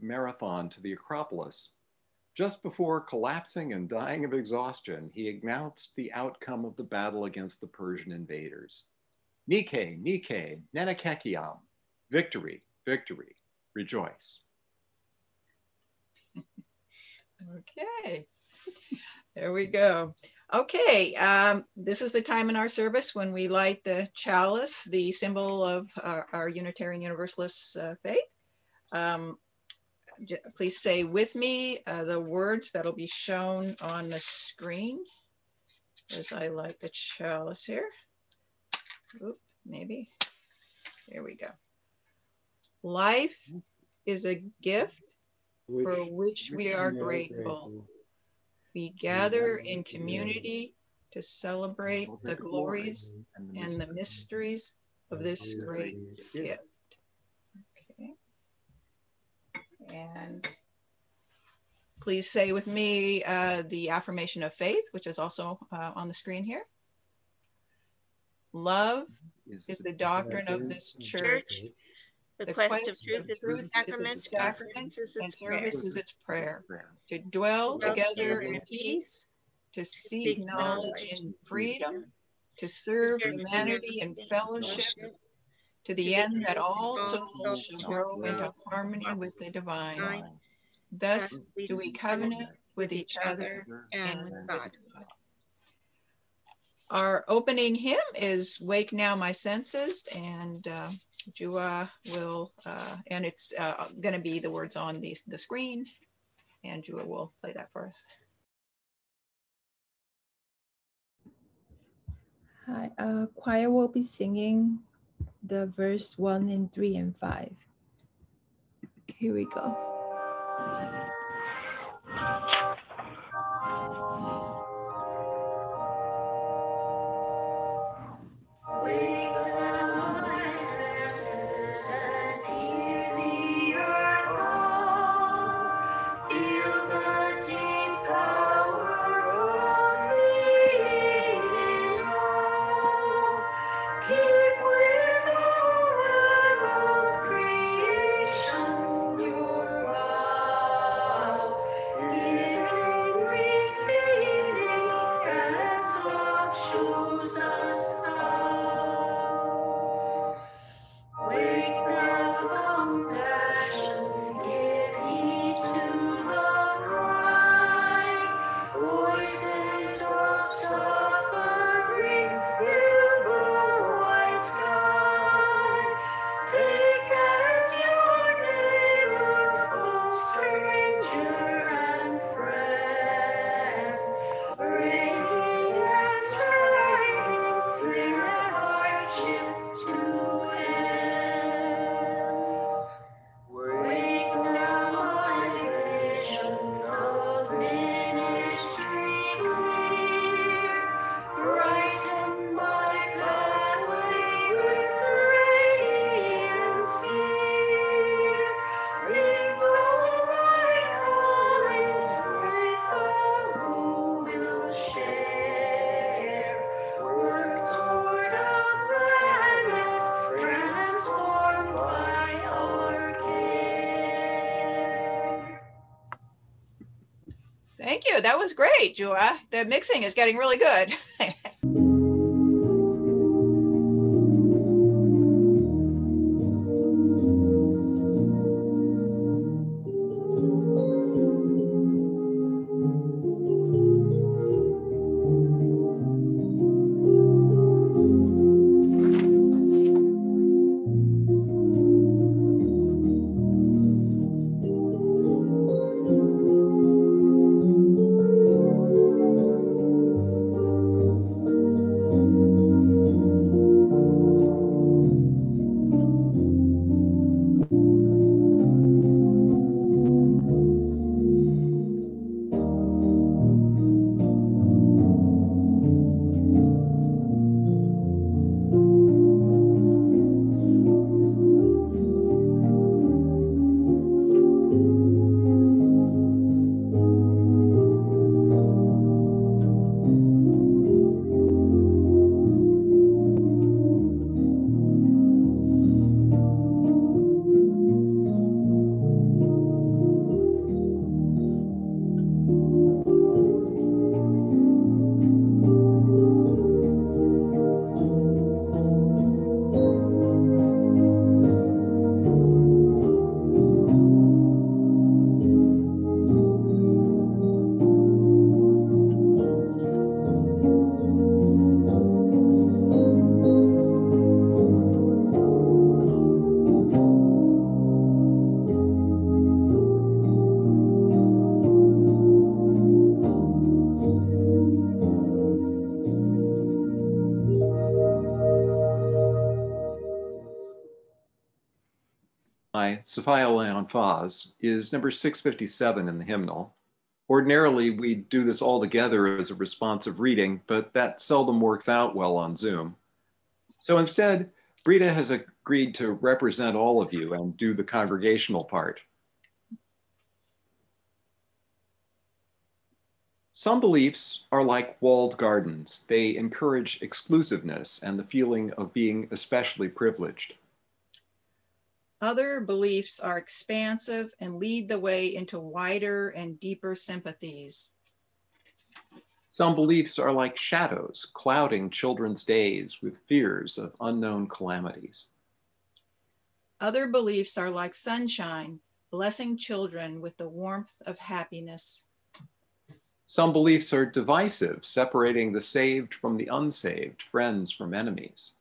marathon to the Acropolis. Just before collapsing and dying of exhaustion, he announced the outcome of the battle against the Persian invaders. Nike, Nike, Nenekekiam, victory, victory, rejoice. Okay, there we go. Okay, this is the time in our service when we light the chalice, the symbol of our Unitarian Universalist faith. Please say with me the words that'll be shown on the screen as I light the chalice here. Oop, maybe. There we go. Life is a gift for which we are grateful. We gather in community to celebrate the glories and the mysteries of this great gift. Okay. And please say with me the affirmation of faith, which is also on the screen here. Love is the doctrine of this church. The quest of truth is its sacrament, and service is its prayer. To dwell together in peace, to seek knowledge in freedom, to serve humanity in fellowship, to the end that all souls shall grow into harmony with the divine. Thus do we covenant with each other and with God. Our opening hymn is Wake Now My Senses, and Jua will, and it's going to be the words on the screen, and Jua will play that for us. Hi, choir will be singing the verse 1 and 3 and 5. Here we go. Thank you. That was great, Jua. The mixing is getting really good. Sophia Leon Faz, is number 657 in the hymnal. Ordinarily, we do this all together as a responsive reading, but that seldom works out well on Zoom. So instead, Brita has agreed to represent all of you and do the congregational part. Some beliefs are like walled gardens. They encourage exclusiveness and the feeling of being especially privileged. Other beliefs are expansive and lead the way into wider and deeper sympathies. Some beliefs are like shadows, clouding children's days with fears of unknown calamities. Other beliefs are like sunshine, blessing children with the warmth of happiness. Some beliefs are divisive, separating the saved from the unsaved, friends from enemies.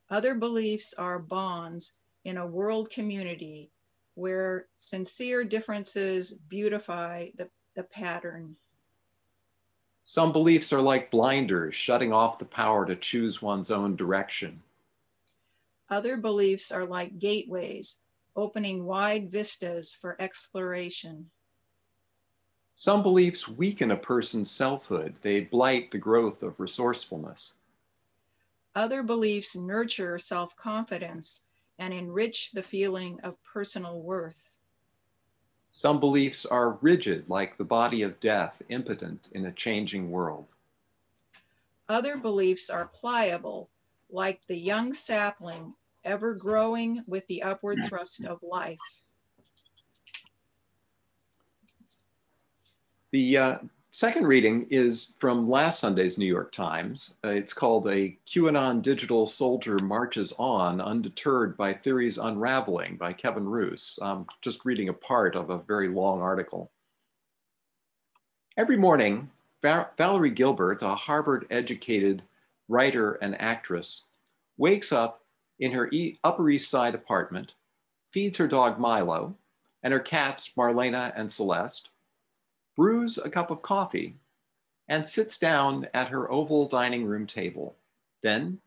Other beliefs are bonds in a world community where sincere differences beautify the pattern. Some beliefs are like blinders, shutting off the power to choose one's own direction. Other beliefs are like gateways, opening wide vistas for exploration. Some beliefs weaken a person's selfhood. They blight the growth of resourcefulness. Other beliefs nurture self-confidence and enrich the feeling of personal worth. Some beliefs are rigid, like the body of death, impotent in a changing world. Other beliefs are pliable, like the young sapling, ever growing with the upward thrust of life. The second reading is from last Sunday's New York Times. It's called "A QAnon Digital Soldier Marches On, Undeterred by Theories Unraveling" by Kevin Roos. I'm just reading a part of a very long article. Every morning, Valerie Gilbert, a Harvard-educated writer and actress, wakes up in her Upper East Side apartment, feeds her dog Milo and her cats Marlena and Celeste, brews a cup of coffee, and sits down at her oval dining room table. Then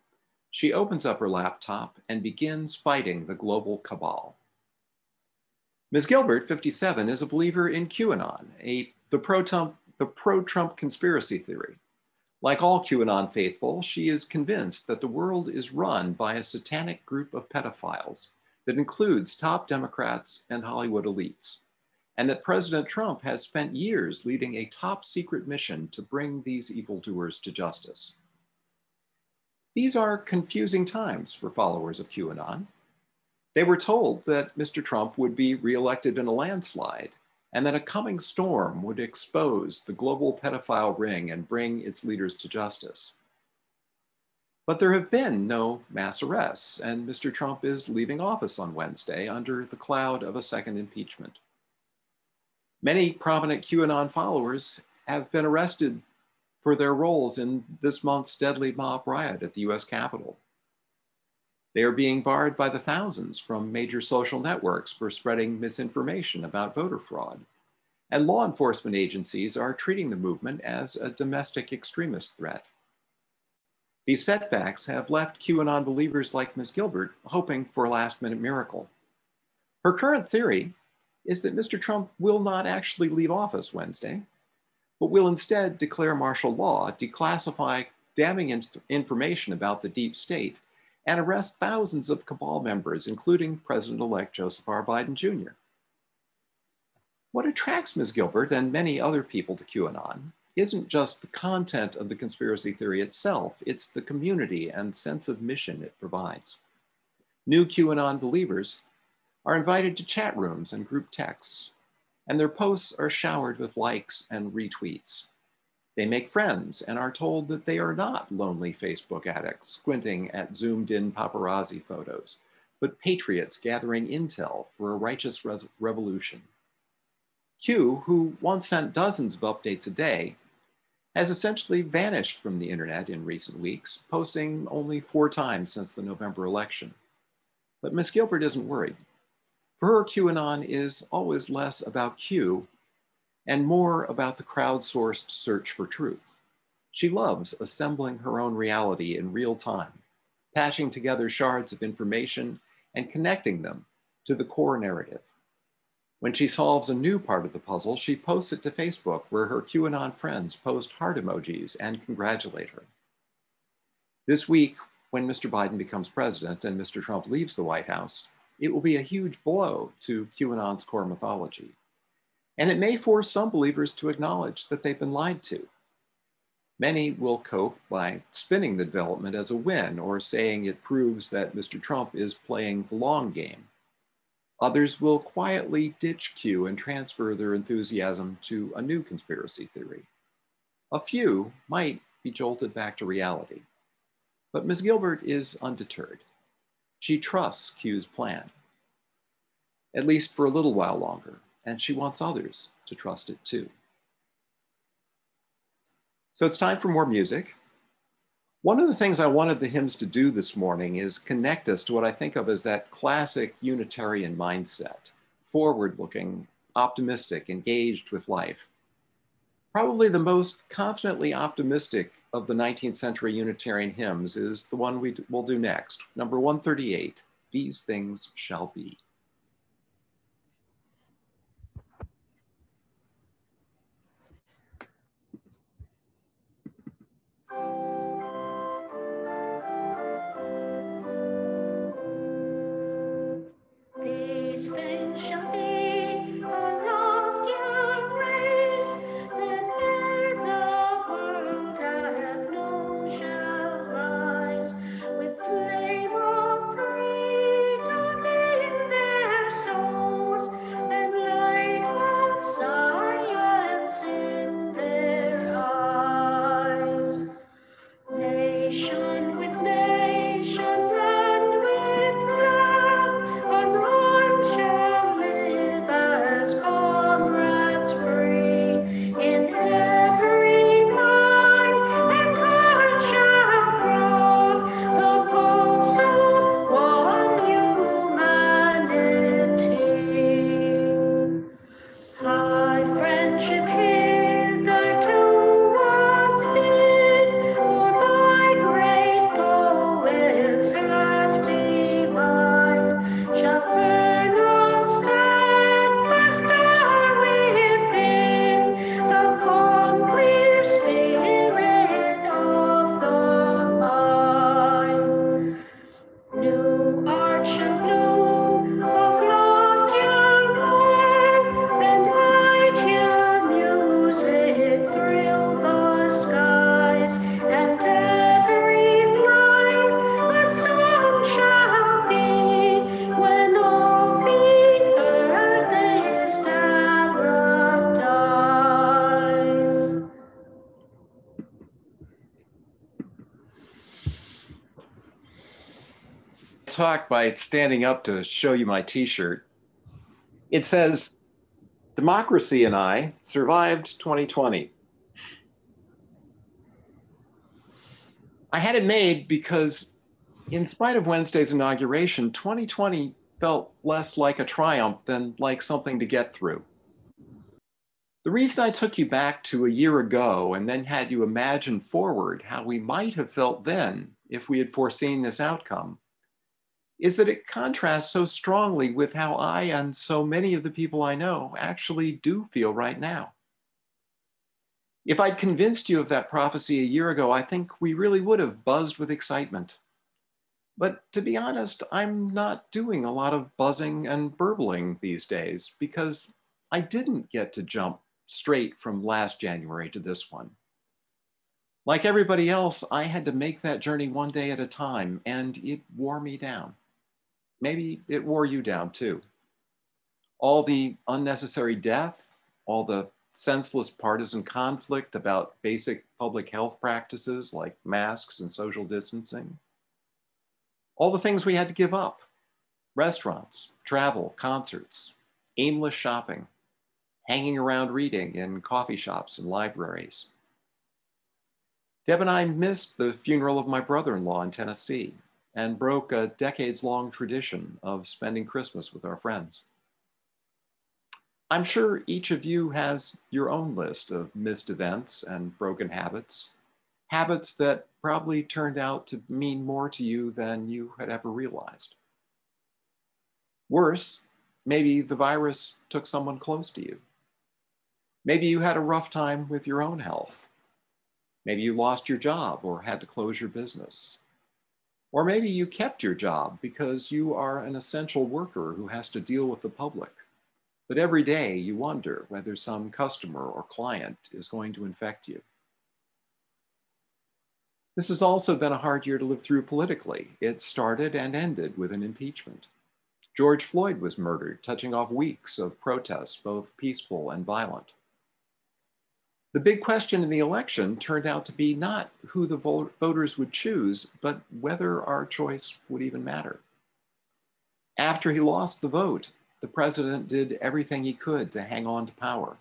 she opens up her laptop and begins fighting the global cabal. Ms. Gilbert, 57, is a believer in QAnon, the pro-Trump conspiracy theory. Like all QAnon faithful, she is convinced that the world is run by a satanic group of pedophiles that includes top Democrats and Hollywood elites, and that President Trump has spent years leading a top secret mission to bring these evildoers to justice. These are confusing times for followers of QAnon. They were told that Mr. Trump would be reelected in a landslide and that a coming storm would expose the global pedophile ring and bring its leaders to justice. But there have been no mass arrests, and Mr. Trump is leaving office on Wednesday under the cloud of a second impeachment. Many prominent QAnon followers have been arrested for their roles in this month's deadly mob riot at the US Capitol. They are being barred by the thousands from major social networks for spreading misinformation about voter fraud. And law enforcement agencies are treating the movement as a domestic extremist threat. These setbacks have left QAnon believers like Ms. Gilbert hoping for a last-minute miracle. Her current theory is that Mr. Trump will not actually leave office Wednesday, but will instead declare martial law, declassify damning information about the deep state, and arrest thousands of cabal members, including President-elect Joseph R. Biden Jr. What attracts Ms. Gilbert and many other people to QAnon isn't just the content of the conspiracy theory itself, it's the community and sense of mission it provides. New QAnon believers are invited to chat rooms and group texts, and their posts are showered with likes and retweets. They make friends and are told that they are not lonely Facebook addicts squinting at zoomed-in paparazzi photos, but patriots gathering intel for a righteous revolution. Q, who once sent dozens of updates a day, has essentially vanished from the internet in recent weeks, posting only 4 times since the November election. But Ms. Gilbert isn't worried. For her, QAnon is always less about Q and more about the crowdsourced search for truth. She loves assembling her own reality in real time, patching together shards of information and connecting them to the core narrative. When she solves a new part of the puzzle, she posts it to Facebook, where her QAnon friends post heart emojis and congratulate her. This week, when Mr. Biden becomes president and Mr. Trump leaves the White House, it will be a huge blow to QAnon's core mythology. And it may force some believers to acknowledge that they've been lied to. Many will cope by spinning the development as a win or saying it proves that Mr. Trump is playing the long game. Others will quietly ditch Q and transfer their enthusiasm to a new conspiracy theory. A few might be jolted back to reality. But Ms. Gilbert is undeterred. She trusts Q's plan, at least for a little while longer, and she wants others to trust it too. So it's time for more music. One of the things I wanted the hymns to do this morning is connect us to what I think of as that classic Unitarian mindset, forward-looking, optimistic, engaged with life. Probably the most confidently optimistic of the 19th century Unitarian hymns is the one we'll do next, number 138, These Things Shall Be. These things shall be aloft your rays, that ere the world hath known shall rise, with flame of freedom in their souls, and light of science in their eyes. Nation with nation and with land, unarmed shall live as comrades free. In every mind and heart shall throb the pulse of one humanity. High friendship hitherto was sin, or by great poets half divine, shall burn a steadfast star within the calm, clear spirit of the mind. New art shall bloom of loftier lore, and mightier music thrill the skies, and every life a song shall be, when all the earth is paradise. Talk by standing up to show you my t-shirt. It says, Democracy and I survived 2020. I had it made because in spite of Wednesday's inauguration, 2020 felt less like a triumph than like something to get through. The reason I took you back to a year ago and then had you imagine forward how we might have felt then if we had foreseen this outcome is that it contrasts so strongly with how I and so many of the people I know actually do feel right now. If I'd convinced you of that prophecy a year ago, I think we really would have buzzed with excitement. But to be honest, I'm not doing a lot of buzzing and burbling these days because I didn't get to jump straight from last January to this one. Like everybody else, I had to make that journey one day at a time, and it wore me down. Maybe it wore you down too. All the unnecessary death, all the senseless partisan conflict about basic public health practices like masks and social distancing, all the things we had to give up, restaurants, travel, concerts, aimless shopping, hanging around reading in coffee shops and libraries. Deb and I missed the funeral of my brother-in-law in Tennessee and broke a decades-long tradition of spending Christmas with our friends. I'm sure each of you has your own list of missed events and broken habits, habits that probably turned out to mean more to you than you had ever realized. Worse, maybe the virus took someone close to you. Maybe you had a rough time with your own health. Maybe you lost your job or had to close your business. Or maybe you kept your job because you are an essential worker who has to deal with the public. But every day you wonder whether some customer or client is going to infect you. This has also been a hard year to live through politically. It started and ended with an impeachment. George Floyd was murdered, touching off weeks of protests, both peaceful and violent. The big question in the election turned out to be not who the voters would choose, but whether our choice would even matter. After he lost the vote, the president did everything he could to hang on to power.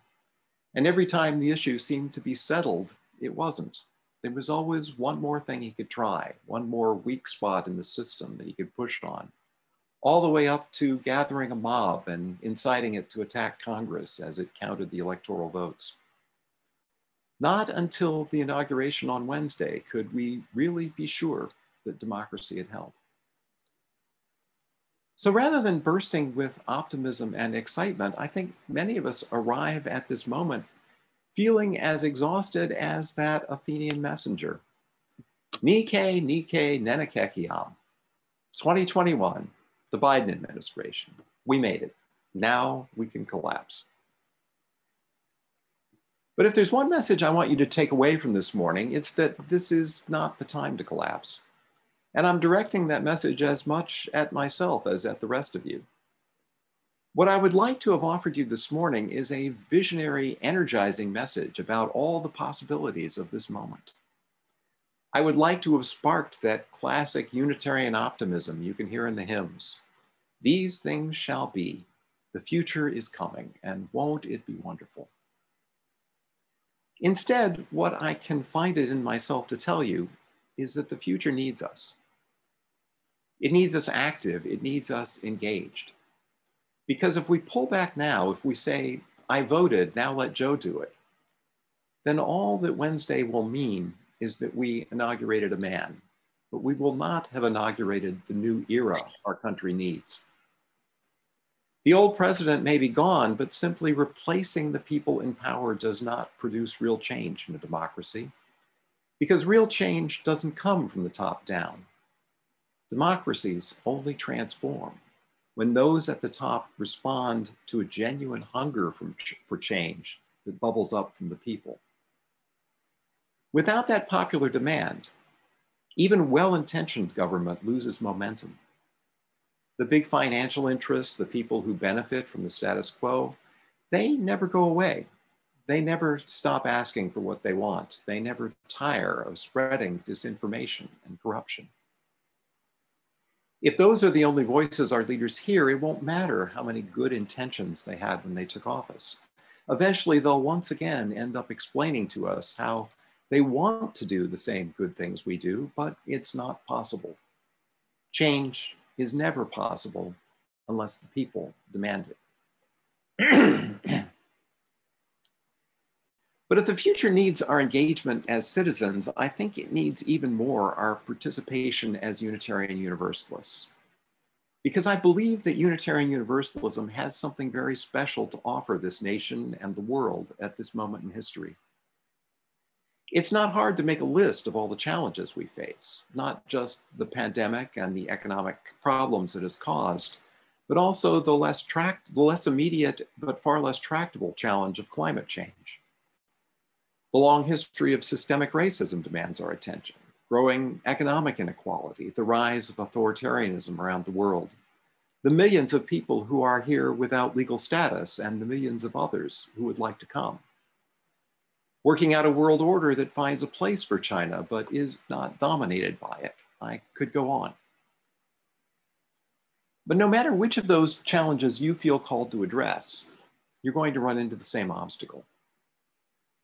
And every time the issue seemed to be settled, it wasn't. There was always one more thing he could try, one more weak spot in the system that he could push on, all the way up to gathering a mob and inciting it to attack Congress as it counted the electoral votes. Not until the inauguration on Wednesday could we really be sure that democracy had held. So rather than bursting with optimism and excitement, I think many of us arrive at this moment feeling as exhausted as that Athenian messenger. Nike, Nike, nenekekiam. 2021, the Biden administration. We made it. Now we can collapse. But if there's one message I want you to take away from this morning, it's that this is not the time to collapse. And I'm directing that message as much at myself as at the rest of you. What I would like to have offered you this morning is a visionary, energizing message about all the possibilities of this moment. I would like to have sparked that classic Unitarian optimism you can hear in the hymns. These things shall be. The future is coming, and won't it be wonderful? Instead, what I can find it in myself to tell you is that the future needs us. It needs us active. It needs us engaged. Because if we pull back now, if we say, I voted, now let Joe do it, then all that Wednesday will mean is that we inaugurated a man, but we will not have inaugurated the new era our country needs. The old president may be gone, but simply replacing the people in power does not produce real change in a democracy, because real change doesn't come from the top down. Democracies only transform when those at the top respond to a genuine hunger for change that bubbles up from the people. Without that popular demand, even well-intentioned government loses momentum. The big financial interests, the people who benefit from the status quo, they never go away. They never stop asking for what they want. They never tire of spreading disinformation and corruption. If those are the only voices our leaders hear, it won't matter how many good intentions they had when they took office. Eventually, they'll once again end up explaining to us how they want to do the same good things we do, but it's not possible. Change is never possible unless the people demand it. But if the future needs our engagement as citizens, I think it needs even more our participation as Unitarian Universalists. Because I believe that Unitarian Universalism has something very special to offer this nation and the world at this moment in history. It's not hard to make a list of all the challenges we face, not just the pandemic and the economic problems it has caused, but also the less immediate but far less tractable challenge of climate change. The long history of systemic racism demands our attention, growing economic inequality, the rise of authoritarianism around the world, the millions of people who are here without legal status, and the millions of others who would like to come. Working out a world order that finds a place for China, but is not dominated by it. I could go on. But no matter which of those challenges you feel called to address, you're going to run into the same obstacle.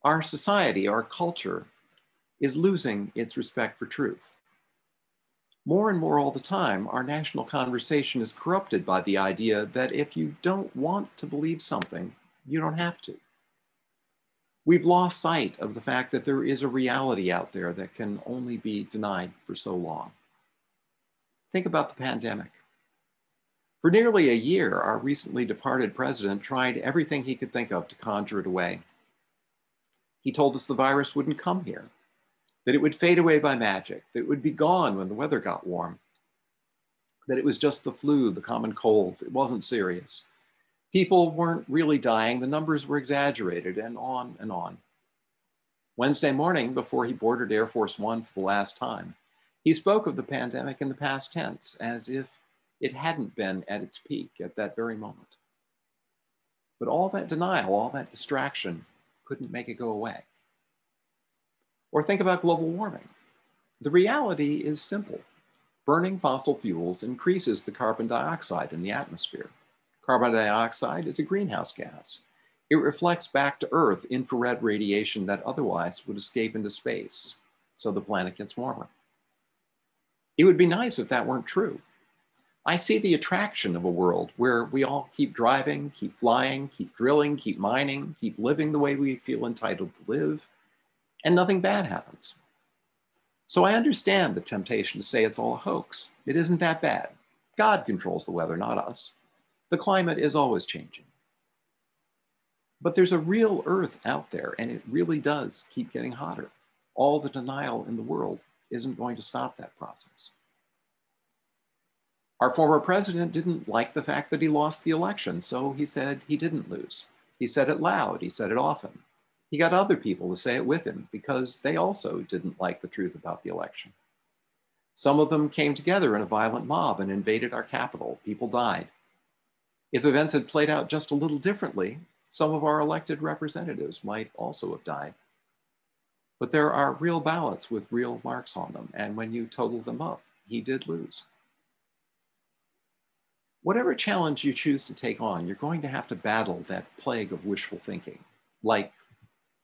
Our society, our culture, is losing its respect for truth. More and more all the time, our national conversation is corrupted by the idea that if you don't want to believe something, you don't have to. We've lost sight of the fact that there is a reality out there that can only be denied for so long. Think about the pandemic. For nearly a year, our recently departed president tried everything he could think of to conjure it away. He told us the virus wouldn't come here, that it would fade away by magic, that it would be gone when the weather got warm, that it was just the flu, the common cold. It wasn't serious. People weren't really dying. The numbers were exaggerated, and on and on. Wednesday morning, before he boarded Air Force One for the last time, he spoke of the pandemic in the past tense, as if it hadn't been at its peak at that very moment. But all that denial, all that distraction, couldn't make it go away. Or think about global warming. The reality is simple. Burning fossil fuels increases the carbon dioxide in the atmosphere. Carbon dioxide is a greenhouse gas. It reflects back to Earth infrared radiation that otherwise would escape into space, so the planet gets warmer. It would be nice if that weren't true. I see the attraction of a world where we all keep driving, keep flying, keep drilling, keep mining, keep living the way we feel entitled to live, and nothing bad happens. So I understand the temptation to say it's all a hoax. It isn't that bad. God controls the weather, not us. The climate is always changing. But there's a real Earth out there, and it really does keep getting hotter. All the denial in the world isn't going to stop that process. Our former president didn't like the fact that he lost the election, so he said he didn't lose. He said it loud, he said it often. He got other people to say it with him because they also didn't like the truth about the election. Some of them came together in a violent mob and invaded our Capitol. People died. If events had played out just a little differently, some of our elected representatives might also have died. But there are real ballots with real marks on them, and when you total them up, he did lose. Whatever challenge you choose to take on, you're going to have to battle that plague of wishful thinking, like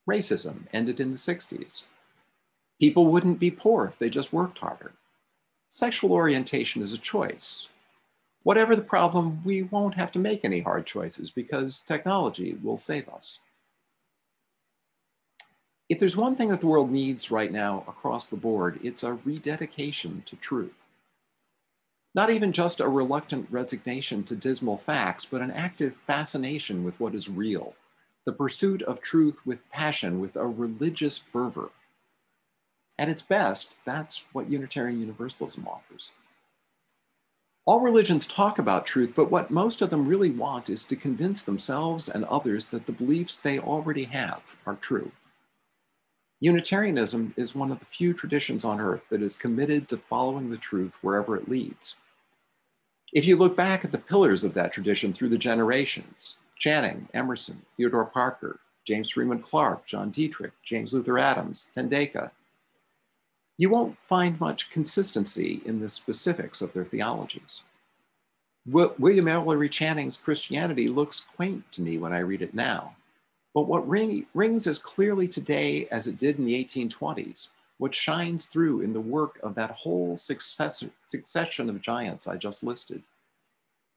racism ended in the 60s. People wouldn't be poor if they just worked harder. Sexual orientation is a choice. Whatever the problem, we won't have to make any hard choices because technology will save us. If there's one thing that the world needs right now across the board, it's a rededication to truth. Not even just a reluctant resignation to dismal facts, but an active fascination with what is real, the pursuit of truth with passion, with a religious fervor. At its best, that's what Unitarian Universalism offers. All religions talk about truth, but what most of them really want is to convince themselves and others that the beliefs they already have are true. Unitarianism is one of the few traditions on earth that is committed to following the truth wherever it leads. If you look back at the pillars of that tradition through the generations, Channing, Emerson, Theodore Parker, James Freeman Clarke, John Dietrich, James Luther Adams, Tendeka, you won't find much consistency in the specifics of their theologies. William Ellery Channing's Christianity looks quaint to me when I read it now, but what rings as clearly today as it did in the 1820s, what shines through in the work of that whole succession of giants I just listed,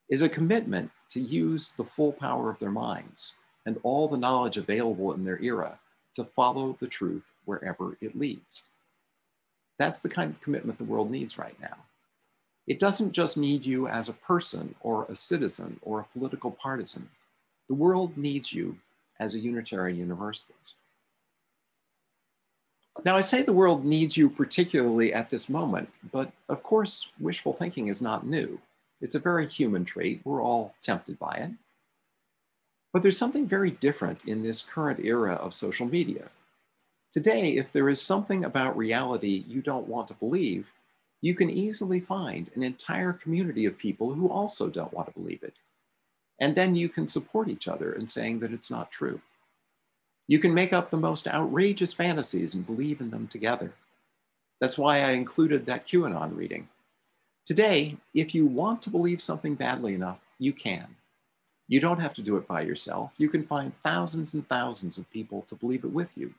is a commitment to use the full power of their minds and all the knowledge available in their era to follow the truth wherever it leads. That's the kind of commitment the world needs right now. It doesn't just need you as a person or a citizen or a political partisan. The world needs you as a Unitarian Universalist. Now, I say the world needs you particularly at this moment, but of course, wishful thinking is not new. It's a very human trait. We're all tempted by it. But there's something very different in this current era of social media. Today, if there is something about reality you don't want to believe, you can easily find an entire community of people who also don't want to believe it. And then you can support each other in saying that it's not true. You can make up the most outrageous fantasies and believe in them together. That's why I included that QAnon reading. Today, if you want to believe something badly enough, you can. You don't have to do it by yourself. You can find thousands and thousands of people to believe it with you.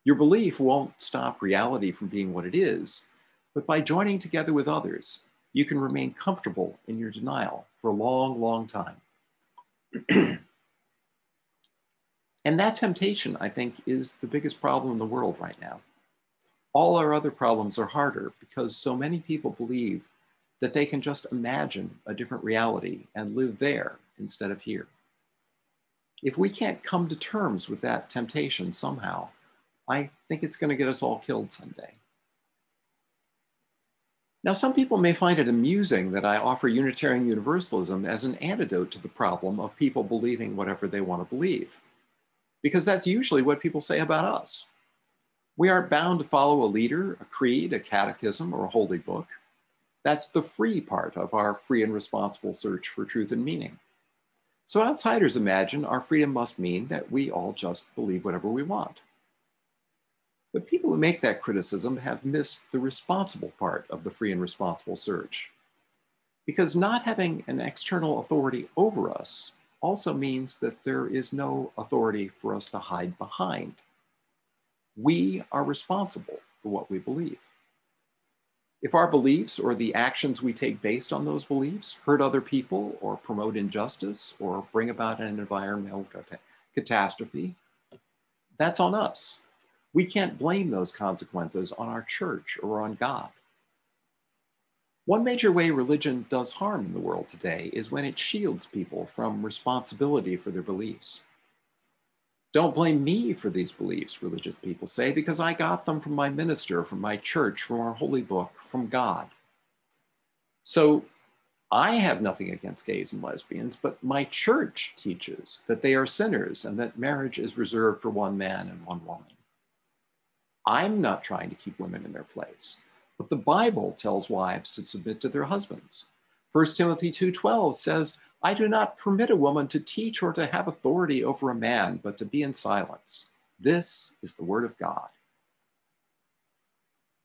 Your belief won't stop reality from being what it is, but by joining together with others, you can remain comfortable in your denial for a long, long time. And that temptation, I think, is the biggest problem in the world right now. All our other problems are harder because so many people believe that they can just imagine a different reality and live there instead of here. If we can't come to terms with that temptation somehow, I think it's going to get us all killed someday. Now, some people may find it amusing that I offer Unitarian Universalism as an antidote to the problem of people believing whatever they want to believe, because that's usually what people say about us. We aren't bound to follow a leader, a creed, a catechism, or a holy book. That's the free part of our free and responsible search for truth and meaning. So outsiders imagine our freedom must mean that we all just believe whatever we want. But people who make that criticism have missed the responsible part of the free and responsible search. Because not having an external authority over us also means that there is no authority for us to hide behind. We are responsible for what we believe. If our beliefs or the actions we take based on those beliefs hurt other people or promote injustice or bring about an environmental catastrophe, that's on us. We can't blame those consequences on our church or on God. One major way religion does harm in the world today is when it shields people from responsibility for their beliefs. Don't blame me for these beliefs, religious people say, because I got them from my minister, from my church, from our holy book, from God. So I have nothing against gays and lesbians, but my church teaches that they are sinners and that marriage is reserved for one man and one woman. I'm not trying to keep women in their place, but the Bible tells wives to submit to their husbands. 1 Timothy 2:12 says, I do not permit a woman to teach or to have authority over a man, but to be in silence. This is the word of God.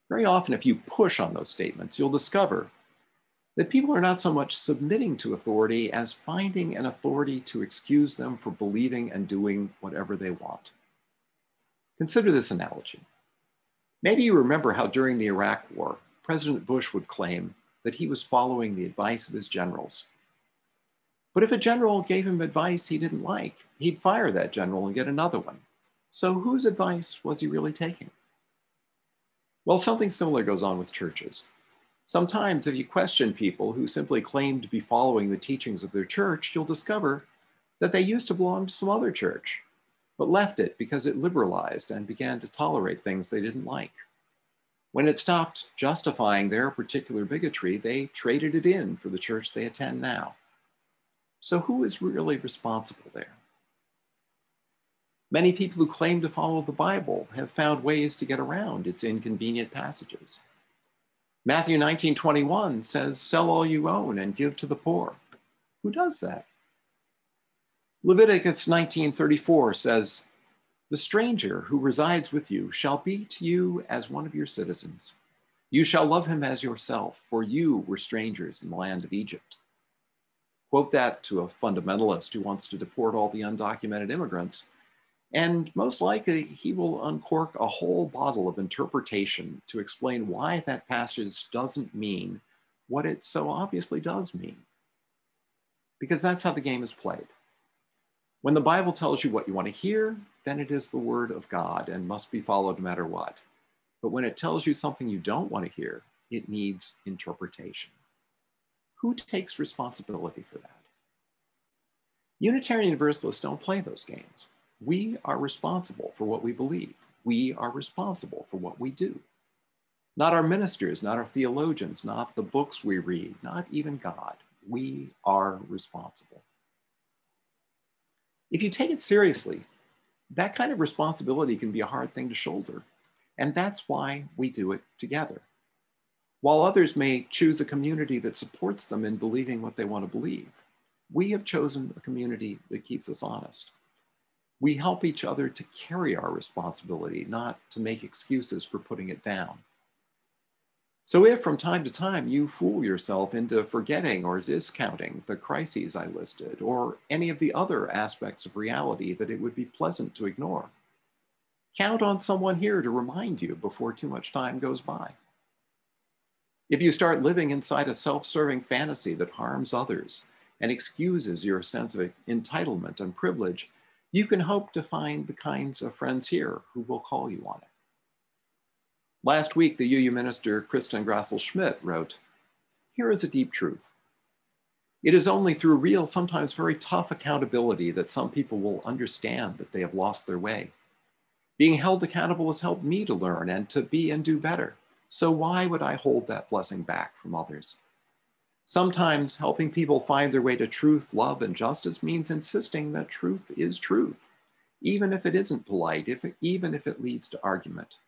Very often, if you push on those statements, you'll discover that people are not so much submitting to authority as finding an authority to excuse them for believing and doing whatever they want. Consider this analogy. Maybe you remember how during the Iraq War, President Bush would claim that he was following the advice of his generals. But if a general gave him advice he didn't like, he'd fire that general and get another one. So whose advice was he really taking? Well, something similar goes on with churches. Sometimes if you question people who simply claim to be following the teachings of their church, you'll discover that they used to belong to some other church, but left it because it liberalized and began to tolerate things they didn't like. When it stopped justifying their particular bigotry, they traded it in for the church they attend now. So who is really responsible there? Many people who claim to follow the Bible have found ways to get around its inconvenient passages. Matthew 19:21 says, sell all you own and give to the poor. Who does that? Leviticus 19:34 says, the stranger who resides with you shall be to you as one of your citizens. You shall love him as yourself, for you were strangers in the land of Egypt. Quote that to a fundamentalist who wants to deport all the undocumented immigrants, and most likely he will uncork a whole bottle of interpretation to explain why that passage doesn't mean what it so obviously does mean. Because that's how the game is played. When the Bible tells you what you want to hear, then it is the word of God and must be followed no matter what. But when it tells you something you don't want to hear, it needs interpretation. Who takes responsibility for that? Unitarian Universalists don't play those games. We are responsible for what we believe. We are responsible for what we do. Not our ministers, not our theologians, not the books we read, not even God. We are responsible. If you take it seriously, that kind of responsibility can be a hard thing to shoulder. And that's why we do it together. While others may choose a community that supports them in believing what they want to believe, we have chosen a community that keeps us honest. We help each other to carry our responsibility, not to make excuses for putting it down. So if from time to time you fool yourself into forgetting or discounting the crises I listed, or any of the other aspects of reality that it would be pleasant to ignore, count on someone here to remind you before too much time goes by. If you start living inside a self-serving fantasy that harms others and excuses your sense of entitlement and privilege, you can hope to find the kinds of friends here who will call you on it. Last week, the UU minister, Kristen Grassel-Schmidt, wrote, Here is a deep truth. It is only through real, sometimes very tough accountability that some people will understand that they have lost their way. Being held accountable has helped me to learn and to be and do better. So why would I hold that blessing back from others? Sometimes helping people find their way to truth, love, and justice means insisting that truth is truth, even if it isn't polite, even if it leads to argument.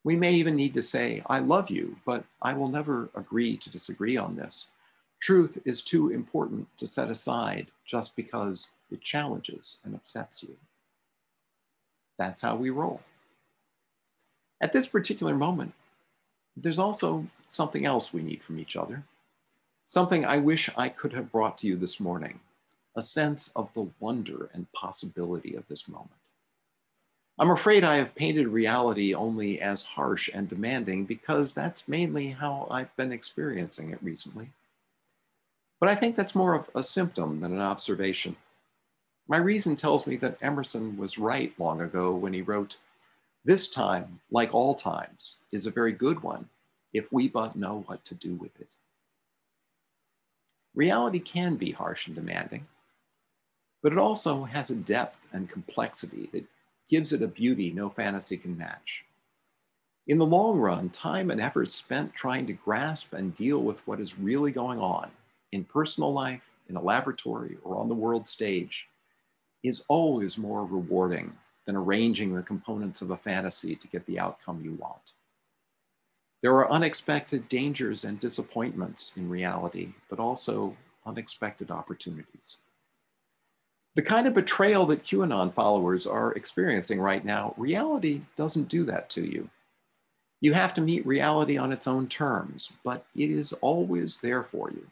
We may even need to say, I love you, but I will never agree to disagree on this. Truth is too important to set aside just because it challenges and upsets you. That's how we roll. At this particular moment, there's also something else we need from each other. Something I wish I could have brought to you this morning, a sense of the wonder and possibility of this moment. I'm afraid I have painted reality only as harsh and demanding because that's mainly how I've been experiencing it recently. But I think that's more of a symptom than an observation. My reason tells me that Emerson was right long ago when he wrote, "This time, like all times, is a very good one if we but know what to do with it." Reality can be harsh and demanding, but it also has a depth and complexity that gives it a beauty no fantasy can match. In the long run, time and effort spent trying to grasp and deal with what is really going on in personal life, in a laboratory, or on the world stage is always more rewarding than arranging the components of a fantasy to get the outcome you want. There are unexpected dangers and disappointments in reality, but also unexpected opportunities. The kind of betrayal that QAnon followers are experiencing right now, reality doesn't do that to you. You have to meet reality on its own terms, but it is always there for you.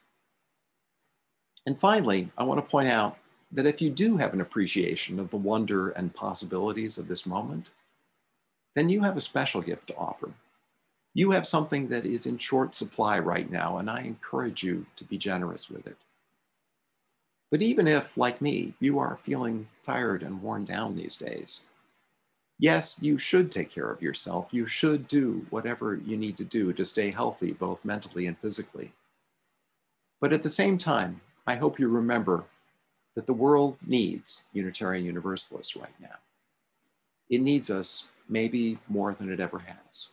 And finally, I want to point out that if you do have an appreciation of the wonder and possibilities of this moment, then you have a special gift to offer. You have something that is in short supply right now, and I encourage you to be generous with it. But even if, like me, you are feeling tired and worn down these days, yes, you should take care of yourself. You should do whatever you need to do to stay healthy, both mentally and physically. But at the same time, I hope you remember that the world needs Unitarian Universalists right now. It needs us maybe more than it ever has.